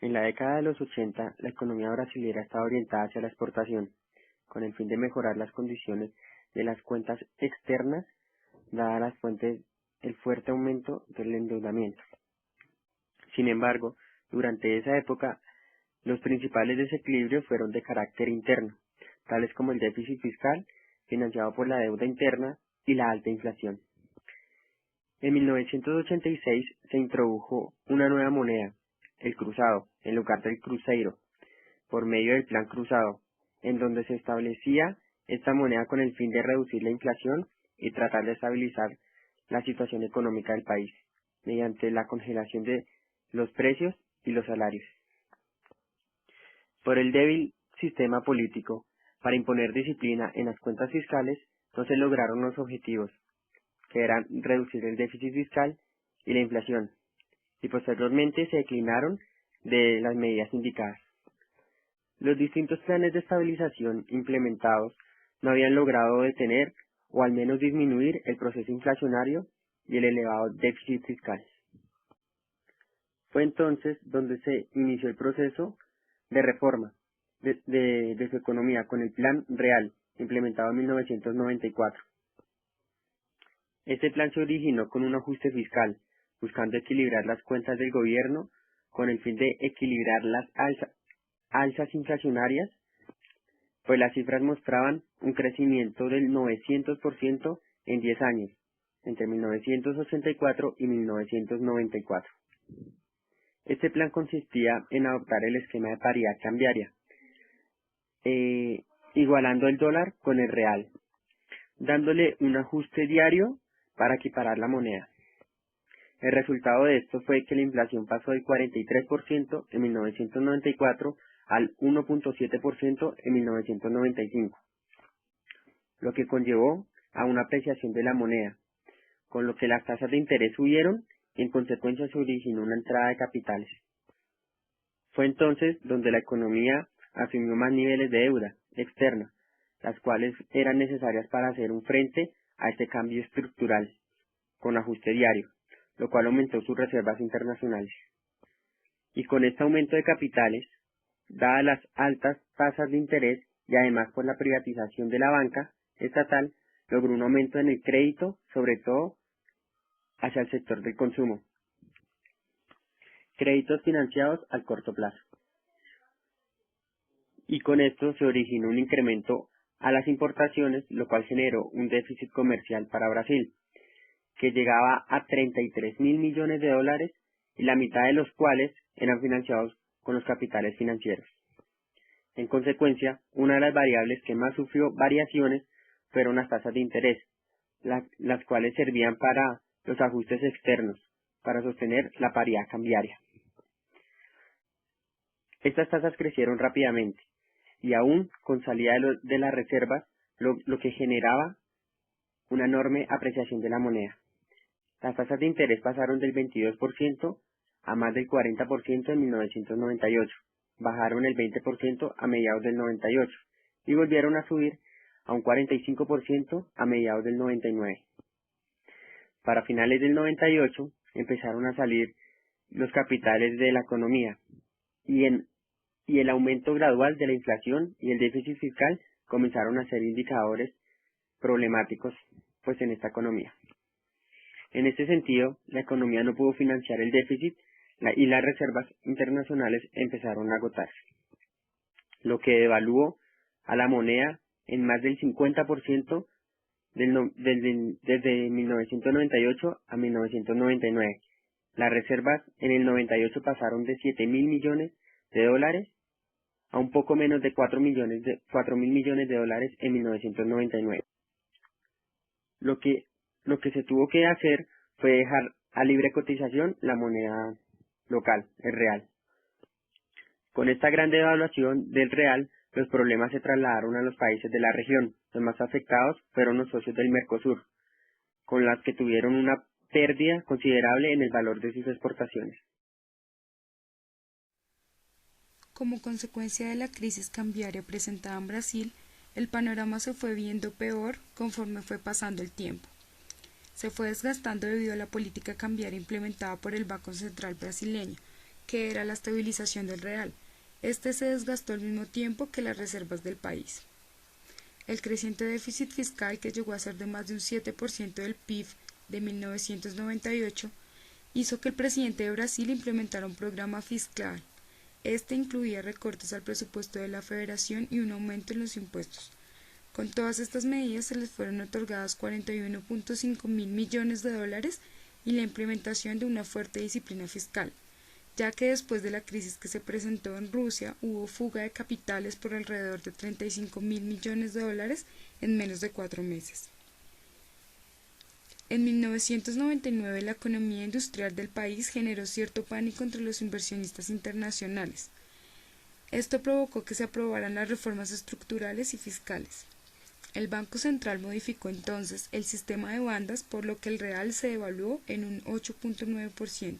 En la década de los 80, la economía brasilera estaba orientada hacia la exportación, con el fin de mejorar las condiciones de las cuentas externas, dadas las fuentes el fuerte aumento del endeudamiento. Sin embargo, durante esa época, los principales desequilibrios fueron de carácter interno, tales como el déficit fiscal, financiado por la deuda interna, y la alta inflación. En 1986 se introdujo una nueva moneda, el cruzado, en lugar del cruzeiro, por medio del Plan Cruzado, en donde se establecía esta moneda con el fin de reducir la inflación y tratar de estabilizar la situación económica del país, mediante la congelación de los precios y los salarios. Por el débil sistema político, para imponer disciplina en las cuentas fiscales, no se lograron los objetivos, que eran reducir el déficit fiscal y la inflación, y posteriormente se declinaron de las medidas indicadas. Los distintos planes de estabilización implementados no habían logrado detener o al menos disminuir el proceso inflacionario y el elevado déficit fiscal. Fue entonces donde se inició el proceso de reforma de su economía con el Plan Real, implementado en 1994. Este plan se originó con un ajuste fiscal, buscando equilibrar las cuentas del gobierno con el fin de equilibrar las alzas inflacionarias, pues las cifras mostraban un crecimiento del 900% en 10 años, entre 1984 y 1994. Este plan consistía en adoptar el esquema de paridad cambiaria, igualando el dólar con el real, dándole un ajuste diario para equiparar la moneda. El resultado de esto fue que la inflación pasó del 43% en 1994 al 1.7% en 1995, lo que conllevó a una apreciación de la moneda, con lo que las tasas de interés subieron y en consecuencia se originó una entrada de capitales. Fue entonces donde la economía asumió más niveles de deuda externa, las cuales eran necesarias para hacer un frente a este cambio estructural, con ajuste diario, lo cual aumentó sus reservas internacionales. Y con este aumento de capitales, dadas las altas tasas de interés y además por la privatización de la banca estatal, logró un aumento en el crédito, sobre todo hacia el sector del consumo. Créditos financiados al corto plazo. Y con esto se originó un incremento a las importaciones, lo cual generó un déficit comercial para Brasil, que llegaba a 33.000 millones de dólares y la mitad de los cuales eran financiados con los capitales financieros. En consecuencia, una de las variables que más sufrió variaciones fueron las tasas de interés, las cuales servían para los ajustes externos, para sostener la paridad cambiaria. Estas tasas crecieron rápidamente y aún con salida de las reservas, lo que generaba una enorme apreciación de la moneda. Las tasas de interés pasaron del 22% a más del 40% en 1998, bajaron el 20% a mediados del 98 y volvieron a subir a un 45% a mediados del 99. Para finales del 98 empezaron a salir los capitales de la economía y el aumento gradual de la inflación y el déficit fiscal comenzaron a ser indicadores problemáticos pues en esta economía. En este sentido, la economía no pudo financiar el déficit y las reservas internacionales empezaron a agotarse, lo que devaluó a la moneda en más del 50% desde 1998 a 1999. Las reservas en el 98 pasaron de 7.000 millones de dólares a un poco menos de 4.000 millones de dólares en 1999. Lo que se tuvo que hacer fue dejar a libre cotización la moneda local, el real. Con esta gran devaluación del real, los problemas se trasladaron a los países de la región. Los más afectados fueron los socios del Mercosur, con las que tuvieron una pérdida considerable en el valor de sus exportaciones. Como consecuencia de la crisis cambiaria presentada en Brasil, el panorama se fue viendo peor conforme fue pasando el tiempo. Se fue desgastando debido a la política cambiaria implementada por el Banco Central brasileño, que era la estabilización del real. Este se desgastó al mismo tiempo que las reservas del país. El creciente déficit fiscal, que llegó a ser de más de un 7% del PIB de 1998, hizo que el presidente de Brasil implementara un programa fiscal. Este incluía recortes al presupuesto de la federación y un aumento en los impuestos. Con todas estas medidas se les fueron otorgadas 41.5 mil millones de dólares y la implementación de una fuerte disciplina fiscal, ya que después de la crisis que se presentó en Rusia hubo fuga de capitales por alrededor de 35 mil millones de dólares en menos de 4 meses. En 1999 la economía industrial del país generó cierto pánico entre los inversionistas internacionales. Esto provocó que se aprobaran las reformas estructurales y fiscales. El Banco Central modificó entonces el sistema de bandas, por lo que el real se devaluó en un 8.9%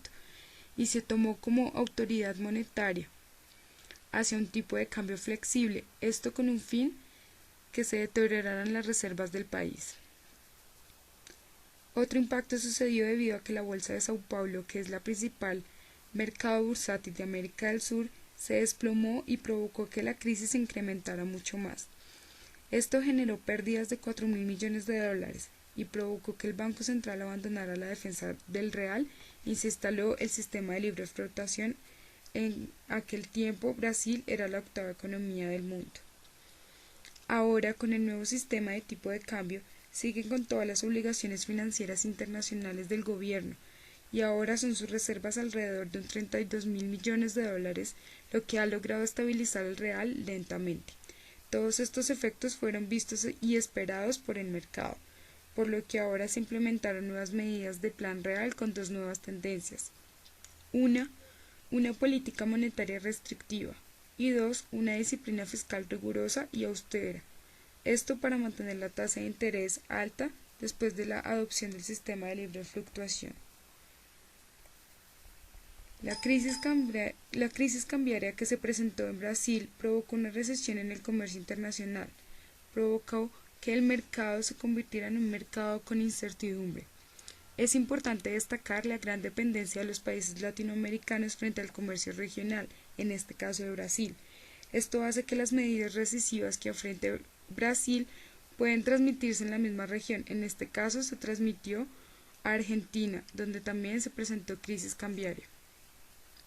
y se tomó como autoridad monetaria hacia un tipo de cambio flexible, esto con un fin que se deterioraran las reservas del país. Otro impacto sucedió debido a que la Bolsa de Sao Paulo, que es la principal mercado bursátil de América del Sur, se desplomó y provocó que la crisis se incrementara mucho más. Esto generó pérdidas de 4 mil millones de dólares y provocó que el Banco Central abandonara la defensa del real y se instaló el sistema de libre flotación. En aquel tiempo Brasil era la octava economía del mundo. Ahora, con el nuevo sistema de tipo de cambio, siguen con todas las obligaciones financieras internacionales del gobierno, y ahora son sus reservas alrededor de 32 mil millones de dólares, lo que ha logrado estabilizar el real lentamente. Todos estos efectos fueron vistos y esperados por el mercado, por lo que ahora se implementaron nuevas medidas de plan real con dos nuevas tendencias. Una política monetaria restrictiva, y dos, una disciplina fiscal rigurosa y austera. Esto para mantener la tasa de interés alta después de la adopción del sistema de libre fluctuación. La crisis cambiaria que se presentó en Brasil provocó una recesión en el comercio internacional, provocó que el mercado se convirtiera en un mercado con incertidumbre. Es importante destacar la gran dependencia de los países latinoamericanos frente al comercio regional, en este caso de Brasil. Esto hace que las medidas recesivas que ofrece Brasil pueden transmitirse en la misma región. En este caso se transmitió a Argentina, donde también se presentó crisis cambiaria.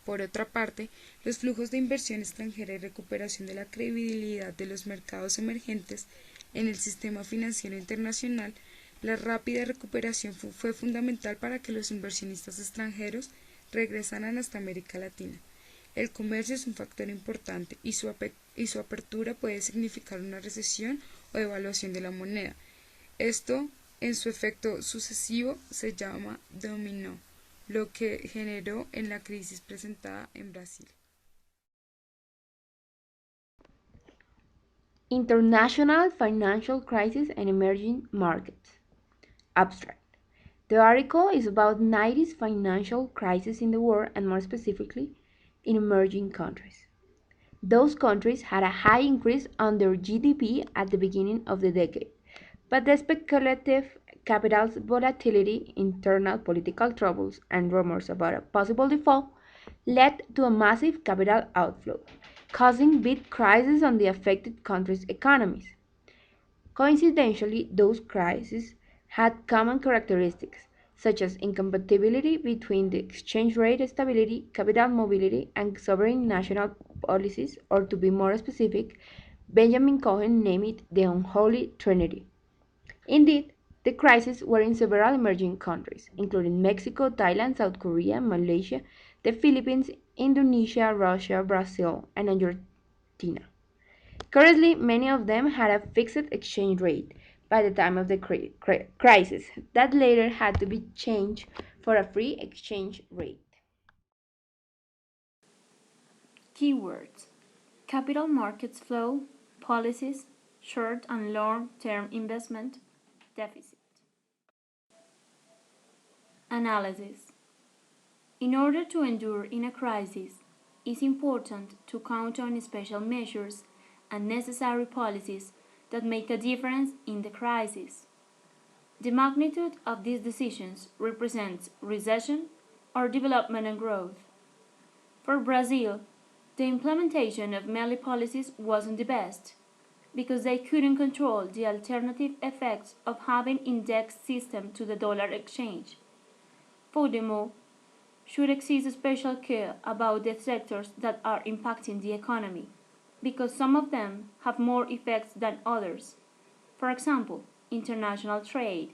Por otra parte, los flujos de inversión extranjera y recuperación de la credibilidad de los mercados emergentes en el sistema financiero internacional, la rápida recuperación fue fundamental para que los inversionistas extranjeros regresaran hasta América Latina. El comercio es un factor importante y su apertura puede significar una recesión o devaluación de la moneda. Esto, en su efecto sucesivo, se llama dominó, lo que generó en la crisis presentada en Brasil. International Financial Crisis and Emerging Markets. Abstract. The article is about 90s financial crisis in the world and more specifically in emerging countries. Those countries had a high increase on their GDP at the beginning of the decade, but the speculative capital's volatility, internal political troubles, and rumors about a possible default led to a massive capital outflow, causing big crises on the affected countries' economies. Coincidentally, those crises had common characteristics, such as incompatibility between the exchange rate stability, capital mobility, and sovereign national policies, or to be more specific, Benjamin Cohen named it the unholy trinity. Indeed, the crises were in several emerging countries, including Mexico, Thailand, South Korea, Malaysia, the Philippines, Indonesia, Russia, Brazil, and Argentina. Currently, many of them had a fixed exchange rate by the time of the crisis that later had to be changed for a free exchange rate. Keywords: capital markets flow, policies, short and long-term investment, deficit. Analysis: in order to endure in a crisis, it's important to count on special measures and necessary policies that make a difference in the crisis. The magnitude of these decisions represents recession or development and growth. For Brazil, the implementation of many policies wasn't the best, because they couldn't control the alternative effects of having indexed system to the dollar exchange. Furthermore, should exist special care about the sectors that are impacting the economy, because some of them have more effects than others. For example, international trade.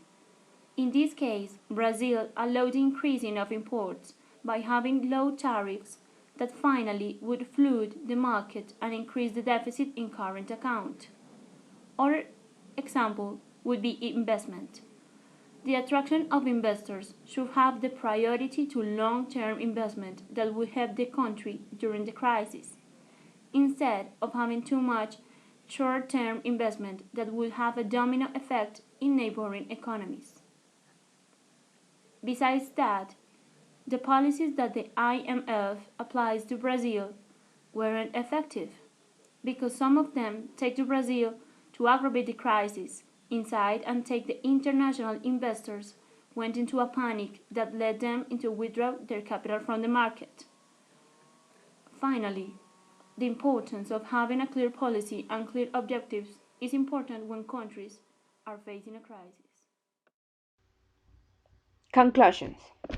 In this case, Brazil allowed the increasing of imports by having low tariffs that finally would flood the market and increase the deficit in current account. Other example would be investment. The attraction of investors should have the priority to long-term investment that would help the country during the crisis, instead of having too much short-term investment that would have a domino effect in neighboring economies. Besides that, the policies that the IMF applies to Brazil weren't effective, because some of them take to Brazil to aggravate the crisis inside and take the international investors went into a panic that led them to withdraw their capital from the market. Finally, the importance of having a clear policy and clear objectives is important when countries are facing a crisis. Conclusions.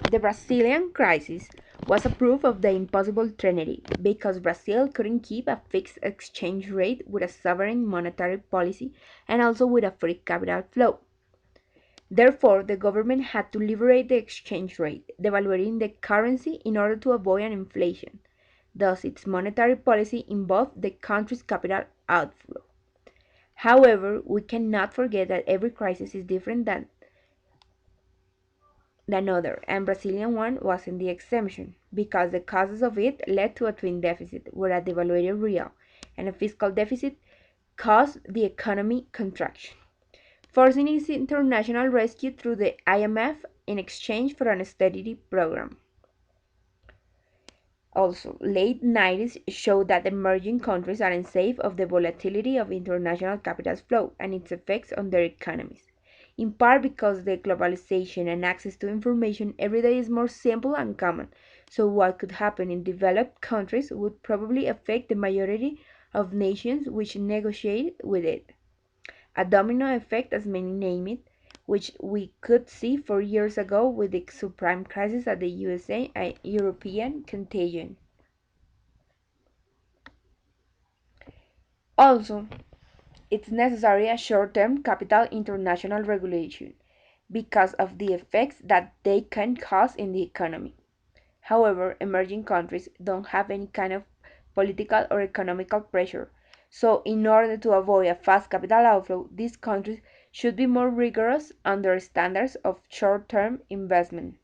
The Brazilian crisis was a proof of the impossible trinity because Brazil couldn't keep a fixed exchange rate with a sovereign monetary policy and also with a free capital flow. Therefore, the government had to liberate the exchange rate, devaluing the currency in order to avoid an inflation. Thus, its monetary policy involved the country's capital outflow. However, we cannot forget that every crisis is different than other, and Brazilian one wasn't the exception, because the causes of it led to a twin deficit, where a devaluated real and a fiscal deficit caused the economy contraction, forcing its international rescue through the IMF in exchange for an austerity program. Also, late 90s showed that emerging countries are unsafe of the volatility of international capital flow and its effects on their economies, in part because the globalization and access to information every day is more simple and common, so what could happen in developed countries would probably affect the majority of nations which negotiate with it. A domino effect, as many name it, which we could see 4 years ago with the subprime crisis at the USA and European contagion. Also, it's necessary a short-term capital international regulation because of the effects that they can cause in the economy. However, emerging countries don't have any kind of political or economical pressure, so in order to avoid a fast capital outflow, these countries should be more rigorous on their standards of short-term investment.